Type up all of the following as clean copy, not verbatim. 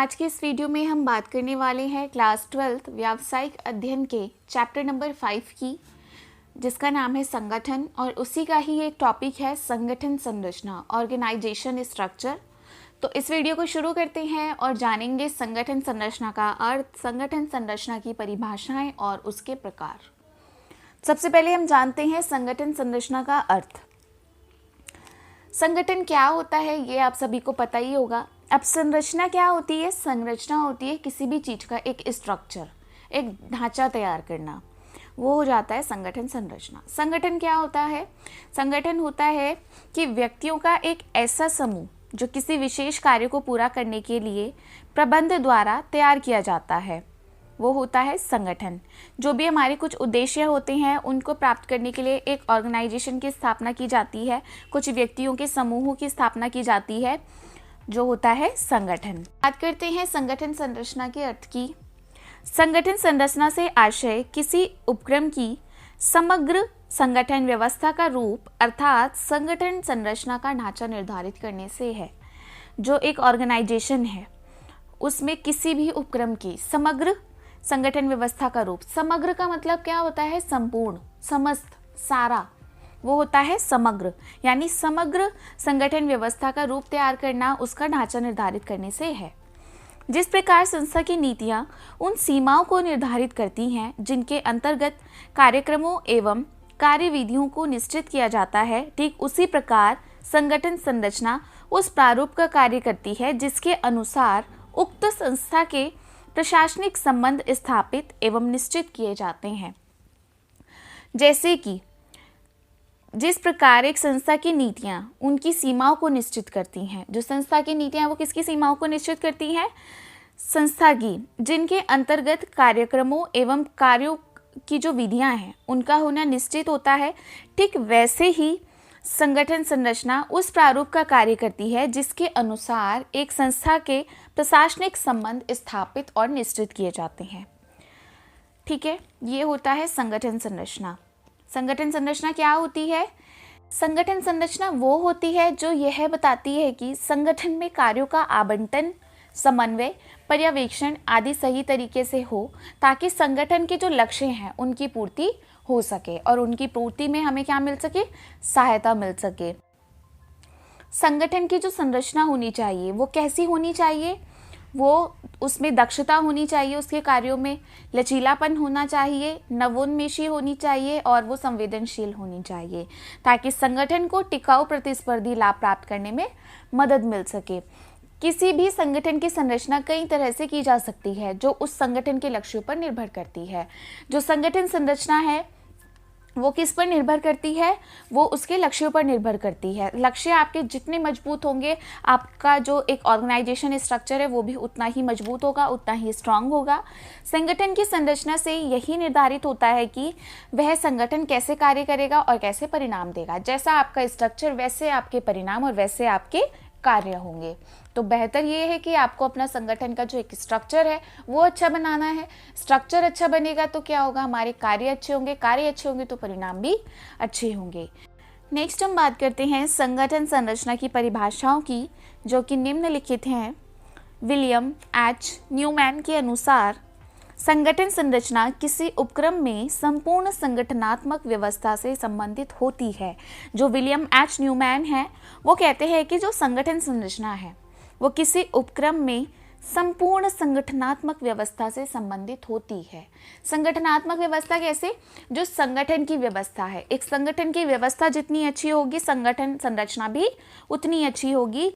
आज के इस वीडियो में हम बात करने वाले हैं क्लास 12 व्यावसायिक अध्ययन के चैप्टर नंबर 5 की, जिसका नाम है संगठन, और उसी का ही एक टॉपिक है संगठन संरचना, ऑर्गेनाइजेशन स्ट्रक्चर। तो इस वीडियो को शुरू करते हैं और जानेंगे संगठन संरचना का अर्थ, संगठन संरचना की परिभाषाएं और उसके प्रकार। सबसे पहले हम जानते हैं संगठन संरचना का अर्थ। संगठन क्या होता है ये आप सभी को पता ही होगा। अब संरचना क्या होती है? संरचना होती है किसी भी चीज़ का एक स्ट्रक्चर, एक ढांचा तैयार करना, वो हो जाता है संगठन संरचना। संगठन क्या होता है? संगठन होता है कि व्यक्तियों का एक ऐसा समूह जो किसी विशेष कार्य को पूरा करने के लिए प्रबंध द्वारा तैयार किया जाता है, वो होता है संगठन। जो भी हमारे कुछ उद्देश्य होते हैं उनको प्राप्त करने के लिए एक ऑर्गेनाइजेशन की स्थापना की जाती है, कुछ व्यक्तियों के समूहों की स्थापना की जाती है, जो होता है संगठन। बात करते हैं संगठन संरचना के अर्थ की। संगठन संरचना से आशय किसी उपक्रम की समग्र संगठन व्यवस्था का रूप अर्थात संगठन संरचना का ढांचा निर्धारित करने से है। जो एक ऑर्गेनाइजेशन है उसमें किसी भी उपक्रम की समग्र संगठन व्यवस्था का रूप, समग्र का मतलब क्या होता है? संपूर्ण, समस्त, सारा, वो होता है समग्र। यानी समग्र संगठन व्यवस्था का रूप तैयार करना उसका ढांचा निर्धारित करने से है। जिस प्रकार संस्था की नीतियां उन सीमाओं को निर्धारित करती हैं जिनके अंतर्गत कार्यक्रमों एवं कार्यविधियों को निश्चित किया जाता है, ठीक उसी प्रकार संगठन संरचना उस प्रारूप का कार्य करती है जिसके अनुसार उक्त संस्था के प्रशासनिक संबंध स्थापित एवं निश्चित किए जाते हैं। जैसे कि जिस प्रकार एक संस्था की नीतियां उनकी सीमाओं को निश्चित करती हैं, जो संस्था की नीतियां वो किसकी सीमाओं को निश्चित करती हैं? संस्था की, जिनके अंतर्गत कार्यक्रमों एवं कार्यों की जो विधियां हैं उनका होना निश्चित होता है, ठीक वैसे ही संगठन संरचना उस प्रारूप का कार्य करती है जिसके अनुसार एक संस्था के प्रशासनिक संबंध स्थापित और निश्चित किए जाते हैं। ठीक है, ये होता है संगठन संरचना। संगठन संरचना क्या होती है? संगठन संरचना वो होती है जो यह बताती है कि संगठन में कार्यों का आवंटन, समन्वय, पर्यवेक्षण आदि सही तरीके से हो, ताकि संगठन के जो लक्ष्य हैं उनकी पूर्ति हो सके और उनकी पूर्ति में हमें क्या मिल सके? सहायता मिल सके। संगठन की जो संरचना होनी चाहिए वो कैसी होनी चाहिए? वो उसमें दक्षता होनी चाहिए, उसके कार्यों में लचीलापन होना चाहिए, नवोन्मेषी होनी चाहिए और वो संवेदनशील होनी चाहिए, ताकि संगठन को टिकाऊ प्रतिस्पर्धी लाभ प्राप्त करने में मदद मिल सके। किसी भी संगठन की संरचना कई तरह से की जा सकती है जो उस संगठन के लक्ष्यों पर निर्भर करती है। जो संगठन संरचना है वो किस पर निर्भर करती है? वो उसके लक्ष्यों पर निर्भर करती है। लक्ष्य आपके जितने मजबूत होंगे, आपका जो एक ऑर्गेनाइजेशन स्ट्रक्चर है वो भी उतना ही मजबूत होगा, उतना ही स्ट्रांग होगा। संगठन की संरचना से यही निर्धारित होता है कि वह संगठन कैसे कार्य करेगा और कैसे परिणाम देगा। जैसा आपका स्ट्रक्चर वैसे आपके परिणाम और वैसे आपके कार्य होंगे। तो बेहतर ये है कि आपको अपना संगठन का जो एक स्ट्रक्चर है वो अच्छा बनाना है। स्ट्रक्चर अच्छा बनेगा तो क्या होगा? हमारे कार्य अच्छे होंगे, कार्य अच्छे होंगे तो परिणाम भी अच्छे होंगे। नेक्स्ट हम बात करते हैं संगठन संरचना की परिभाषाओं की, जो कि निम्नलिखित हैं। विलियम एच न्यूमैन के अनुसार संगठन संरचना किसी उपक्रम में संपूर्ण संगठनात्मक व्यवस्था से संबंधित होती है। जो विलियम एच न्यूमैन है वो कहते हैं कि जो संगठन संरचना है वो किसी उपक्रम में संपूर्ण संगठनात्मक व्यवस्था से संबंधित होती है। संगठनात्मक व्यवस्था कैसे? जो संगठन की व्यवस्था है, एक संगठन की व्यवस्था जितनी अच्छी होगी संगठन संरचना भी उतनी अच्छी होगी।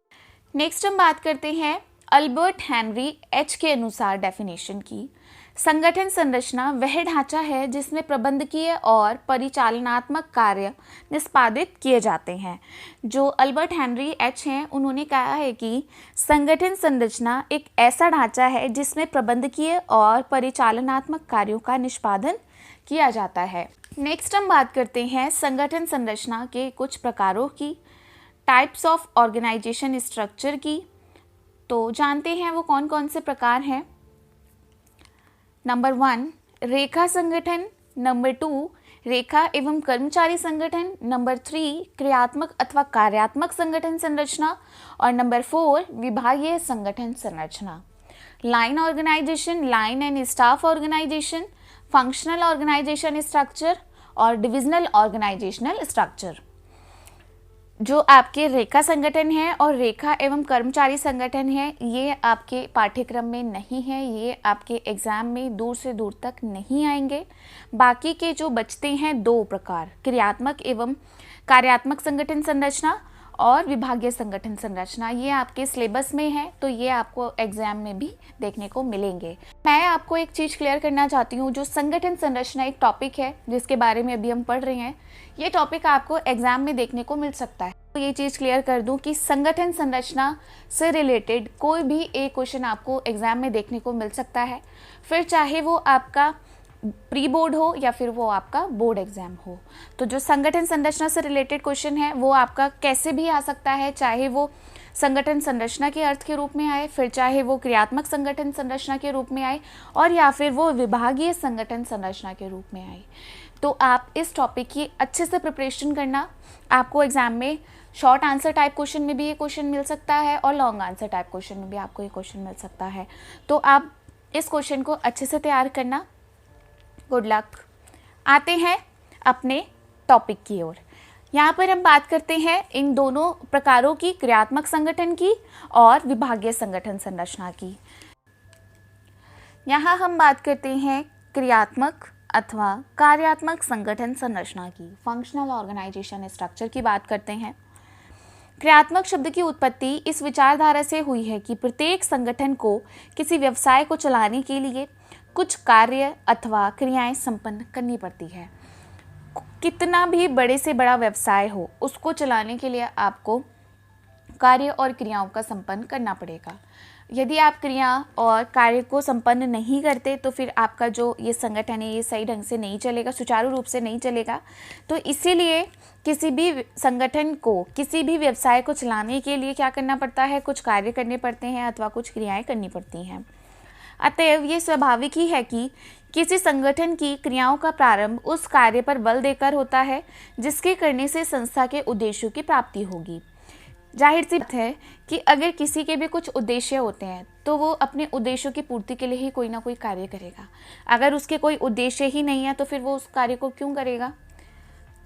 नेक्स्ट हम बात करते हैं अल्बर्ट हेनरी एच के अनुसार डेफिनेशन की। संगठन संरचना वह ढांचा है जिसमें प्रबंधकीय और परिचालनात्मक कार्य निष्पादित किए जाते हैं। जो अल्बर्ट हेनरी एच हैं उन्होंने कहा है कि संगठन संरचना एक ऐसा ढांचा है जिसमें प्रबंधकीय और परिचालनात्मक कार्यों का निष्पादन किया जाता है। नेक्स्ट हम बात करते हैं संगठन संरचना के कुछ प्रकारों की, टाइप्स ऑफ ऑर्गेनाइजेशन स्ट्रक्चर की। तो जानते हैं वो कौन कौन से प्रकार हैं। नंबर 1 रेखा संगठन, नंबर 2 रेखा एवं कर्मचारी संगठन, नंबर 3 क्रियात्मक अथवा कार्यात्मक संगठन संरचना और नंबर 4 विभागीय संगठन संरचना। Line organisation, line and staff organisation, functional organisation structure और डिविजनल ऑर्गेनाइजेशनल स्ट्रक्चर। जो आपके रेखा संगठन है और रेखा एवं कर्मचारी संगठन है, ये आपके पाठ्यक्रम में नहीं है, ये आपके एग्ज़ाम में दूर से दूर तक नहीं आएंगे। बाकी के जो बचते हैं दो प्रकार, क्रियात्मक एवं कार्यात्मक संगठन संरचना और विभागीय संगठन संरचना, ये आपके सिलेबस में है, तो ये आपको एग्जाम में भी देखने को मिलेंगे। मैं आपको एक चीज़ क्लियर करना चाहती हूँ, जो संगठन संरचना एक टॉपिक है जिसके बारे में अभी हम पढ़ रहे हैं, ये टॉपिक आपको एग्जाम में देखने को मिल सकता है। तो ये चीज़ क्लियर कर दूं कि संगठन संरचना से रिलेटेड कोई भी एक क्वेश्चन आपको एग्जाम में देखने को मिल सकता है, फिर चाहे वो आपका प्री बोर्ड हो या फिर वो आपका बोर्ड एग्जाम हो। तो जो संगठन संरचना से रिलेटेड क्वेश्चन है वो आपका कैसे भी आ सकता है, चाहे वो संगठन संरचना के अर्थ के रूप में आए, फिर चाहे वो क्रियात्मक संगठन संरचना के रूप में आए, और या फिर वो विभागीय संगठन संरचना के रूप में आए। तो आप इस टॉपिक की अच्छे से प्रिपरेशन करना। आपको एग्जाम में शॉर्ट आंसर टाइप क्वेश्चन में भी ये क्वेश्चन मिल सकता है और लॉन्ग आंसर टाइप क्वेश्चन में भी आपको ये क्वेश्चन मिल सकता है। तो आप इस क्वेश्चन को अच्छे से तैयार करना। Good luck. आते हैं अपने टॉपिक की ओर। यहाँ पर हम बात करते हैं इन दोनों प्रकारों की, क्रियात्मक संगठन की और विभागीय संगठन संरचना की। यहाँ हम बात करते हैं क्रियात्मक अथवा कार्यात्मक संगठन संरचना की, फंक्शनल ऑर्गेनाइजेशन स्ट्रक्चर की बात करते हैं। क्रियात्मक शब्द की उत्पत्ति इस विचारधारा से हुई है कि प्रत्येक संगठन को किसी व्यवसाय को चलाने के लिए कुछ कार्य अथवा क्रियाएं संपन्न करनी पड़ती है। कितना भी बड़े से बड़ा व्यवसाय हो, उसको चलाने के लिए आपको कार्य और क्रियाओं का संपन्न करना पड़ेगा। यदि आप क्रिया और कार्य को संपन्न नहीं करते तो फिर आपका जो ये संगठन है ये सही ढंग से नहीं चलेगा, सुचारू रूप से नहीं चलेगा। तो इसीलिए किसी भी संगठन को, किसी भी व्यवसाय को चलाने के लिए क्या करना पड़ता है, कुछ कार्य करने पड़ते हैं अथवा कुछ क्रियाएं करनी पड़ती हैं। अतएव ये स्वाभाविक ही है कि किसी संगठन की क्रियाओं का प्रारंभ उस कार्य पर बल देकर होता है जिसके करने से संस्था के उद्देश्यों की प्राप्ति होगी। जाहिर सी बात है कि अगर किसी के भी कुछ उद्देश्य होते हैं तो वो अपने उद्देश्यों की पूर्ति के लिए ही कोई ना कोई कार्य करेगा। अगर उसके कोई उद्देश्य ही नहीं है तो फिर वो उस कार्य को क्यों करेगा।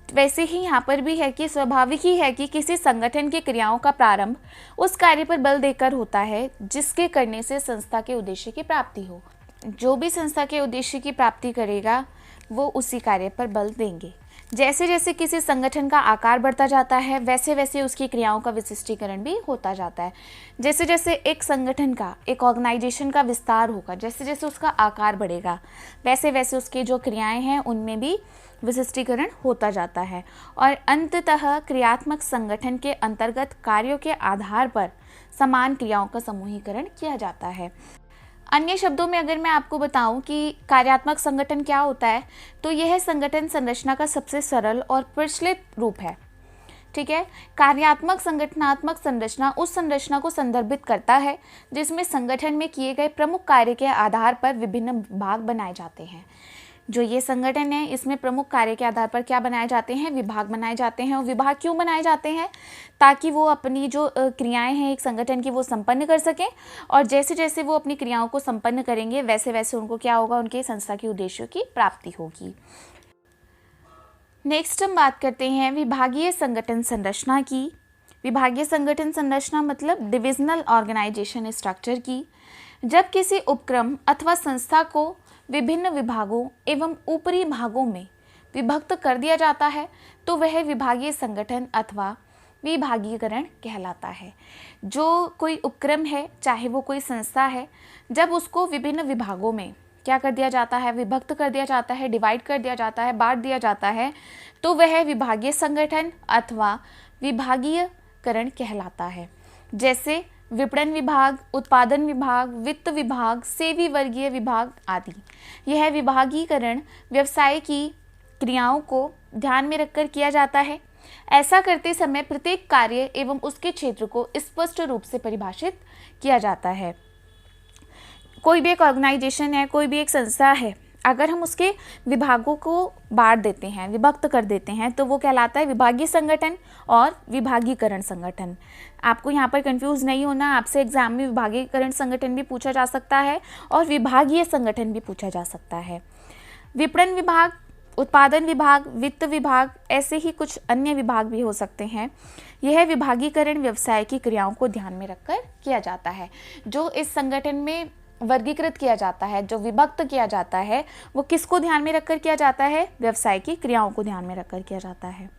वैसे ही यहाँ पर भी है कि स्वाभाविक ही है कि किसी संगठन की क्रियाओं का प्रारंभ उस कार्य पर बल देकर होता है जिसके करने से संस्था के उद्देश्य की प्राप्ति हो। जो भी संस्था के उद्देश्य की प्राप्ति करेगा वो उसी कार्य पर बल देंगे। जैसे जैसे किसी संगठन का आकार बढ़ता जाता है वैसे वैसे उसकी क्रियाओं का विशिष्टीकरण भी होता जाता है। जैसे जैसे एक संगठन का, एक ऑर्गेनाइजेशन का विस्तार होगा, जैसे जैसे उसका आकार बढ़ेगा वैसे वैसे उसकी जो क्रियाएं हैं उनमें भी विशिष्टीकरण होता जाता है। और अंततः क्रियात्मक संगठन के अंतर्गत कार्यों के आधार पर समान क्रियाओं का समूहीकरण किया जाता है। अन्य शब्दों में अगर मैं आपको बताऊं कि कार्यात्मक संगठन क्या होता है, तो यह संगठन संरचना का सबसे सरल और प्रचलित रूप है। ठीक है। कार्यात्मक संगठनात्मक संरचना उस संरचना को संदर्भित करता है जिसमें संगठन में किए गए प्रमुख कार्य के आधार पर विभिन्न विभाग बनाए जाते हैं। जो ये संगठन है इसमें प्रमुख कार्य के आधार पर क्या बनाए जाते हैं, विभाग बनाए जाते हैं। और विभाग क्यों बनाए जाते हैं, ताकि वो अपनी जो क्रियाएं हैं एक संगठन की वो संपन्न कर सकें, और जैसे जैसे वो अपनी क्रियाओं को संपन्न करेंगे वैसे वैसे उनको क्या होगा, उनके संस्था के उद्देश्यों की प्राप्ति होगी। नेक्स्ट हम बात करते हैं विभागीय संगठन संरचना की। विभागीय संगठन संरचना मतलब डिविजनल ऑर्गेनाइजेशन स्ट्रक्चर की। जब किसी उपक्रम अथवा संस्था को विभिन्न विभागों एवं ऊपरी भागों में विभक्त कर दिया जाता है तो वह विभागीय संगठन अथवा विभागीकरण कहलाता है। जो कोई उपक्रम है, चाहे वो कोई संस्था है, जब उसको विभिन्न विभागों में क्या कर दिया जाता है, विभक्त कर दिया जाता है, डिवाइड कर दिया जाता है, बांट दिया जाता है, तो वह विभागीय संगठन अथवा विभागीयकरण कहलाता है। जैसे विपणन विभाग, उत्पादन विभाग, वित्त विभाग, सेवी वर्गीय विभाग आदि। यह विभागीकरण व्यवसाय की क्रियाओं को ध्यान में रखकर किया जाता है। ऐसा करते समय प्रत्येक कार्य एवं उसके क्षेत्र को स्पष्ट रूप से परिभाषित किया जाता है। कोई भी एक ऑर्गेनाइजेशन है, कोई भी एक संस्था है, अगर हम उसके विभागों को बांट देते हैं, विभक्त कर देते हैं, तो वो कहलाता है विभागीय संगठन और विभागीकरण संगठन। आपको यहाँ पर कंफ्यूज नहीं होना, आपसे एग्जाम में विभागीकरण संगठन भी पूछा जा सकता है और विभागीय संगठन भी पूछा जा सकता है। विपणन विभाग, उत्पादन विभाग, वित्त विभाग, ऐसे ही कुछ अन्य विभाग भी हो सकते हैं। यह विभागीकरण व्यवसाय की क्रियाओं को ध्यान में रखकर किया जाता है। जो इस संगठन में वर्गीकृत किया जाता है, जो विभक्त किया जाता है, वो किसको ध्यान में रखकर किया जाता है? व्यवसाय की क्रियाओं को ध्यान में रखकर किया जाता है।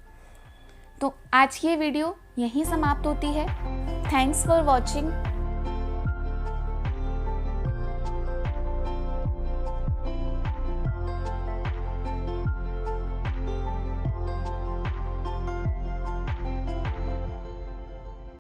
तो आज की ये वीडियो यहीं समाप्त होती है। Thanks for watching.